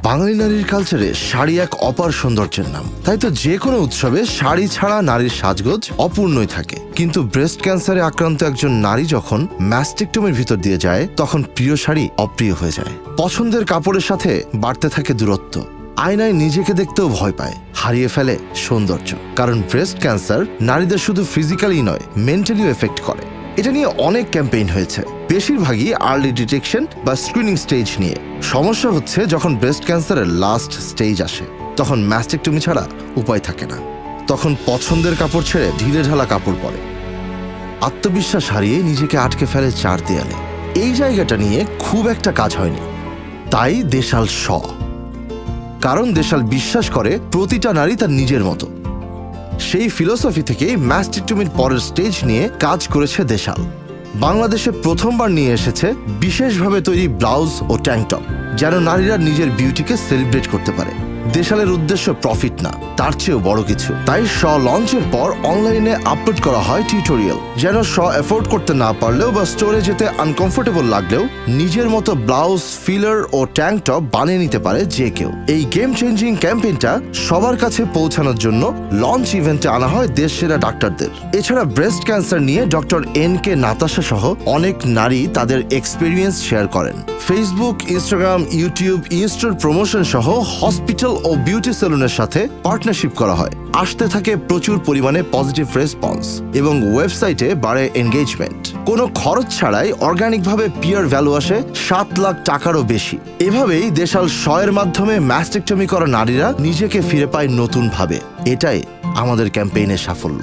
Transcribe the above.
বাঙালি নারীর কালচারে শাড়ি এক অপার সৌন্দর্যের নাম। তাই তো যে কোনো উৎসবে শাড়ি ছাড়া নারীর সাজগোজ অপূর্ণই থাকে। কিন্তু ব্রেস্ট ক্যান্সারে আক্রান্ত একজন নারী যখন ম্যাস্টেকটমির ভিতর দিয়ে যায়, তখন প্রিয় শাড়ি অপ্রিয় হয়ে যায়। পছন্দের কাপড়ের সাথে বাড়তে থাকে দূরত্ব। আয়নায় নিজেকে দেখতেও ভয় পায়, হারিয়ে ফেলে সৌন্দর্য। কারণ ব্রেস্ট ক্যান্সার নারীদের শুধু ফিজিক্যালি নয়, মেন্টালিও এফেক্ট করে। এটা নিয়ে অনেক ক্যাম্পেইন হয়েছে, বেশিরভাগই আর্লি ডিটেকশন বা স্ক্রিনিং স্টেজ নিয়ে। সমস্যা হচ্ছে যখন ব্রেস্ট ক্যান্সারের লাস্ট স্টেজ আসে, তখন ম্যাস্টেকটমি ছাড়া উপায় থাকে না। তখন পছন্দের কাপড় ছেড়ে ঢিলেঢালা কাপড় পরে, আত্মবিশ্বাস হারিয়ে নিজেকে আটকে ফেলে চার দেয়ালে। এই জায়গাটা নিয়ে খুব একটা কাজ হয়নি, তাই দেশাল কারণ দেশাল বিশ্বাস করে প্রতিটা নারী তার নিজের মতো। সেই ফিলোসফি থেকেই ম্যাস্টেকটমির পরের স্টেজ নিয়ে কাজ করেছে দেশাল। বাংলাদেশে প্রথমবার নিয়ে এসেছে বিশেষভাবে তৈরি ব্লাউজ ও ট্যাঙ্কটপ, যেন নারীরা নিজের বিউটিকে সেলিব্রেট করতে পারে। দেশালের উদ্দেশ্য প্রফিট না, তার চেয়েও বড় কিছু। তাই লঞ্চের পর অনলাইনে আপলোড করা হয় টিউটোরিয়াল, যেন এফোর্ড করতে না পারলেও বা স্টোরে যেতে আনকমফোর্টেবল লাগলেও নিজের মতো ব্লাউজ, ফিলার ও ট্যাঙ্ক টপ বানিয়ে নিতে পারে যে কেউ। এই গেম চেঞ্জিং ক্যাম্পেইনটা সবার কাছে পৌঁছানোর জন্য লঞ্চ ইভেন্টে আনা হয় দেশসেরা ডাক্তারদের। এছাড়া ব্রেস্ট ক্যান্সার নিয়ে ডক্টর এন.কে. নাতাশা সহ অনেক নারী তাদের এক্সপিরিয়েন্স শেয়ার করেন। Facebook, Instagram, YouTube, in-store promotion সহ হসপিটাল ও বিউটি সেলুনের সাথে পার্টনারশিপ করা হয়। আসতে থাকে প্রচুর পরিমাণে পজিটিভ রেসপন্স এবং ওয়েবসাইটে বাড়ে এনগেজমেন্ট। কোনো খরচ ছাড়াই অর্গানিকভাবে পিয়ার ভ্যালু আসে 7 লাখ টাকারও বেশি। এভাবেই দেশাল এর মাধ্যমে ম্যাস্টেকটমি করা নারীরা নিজেকে ফিরে পায় নতুন ভাবে। এটাই আমাদের ক্যাম্পেইনের সাফল্য।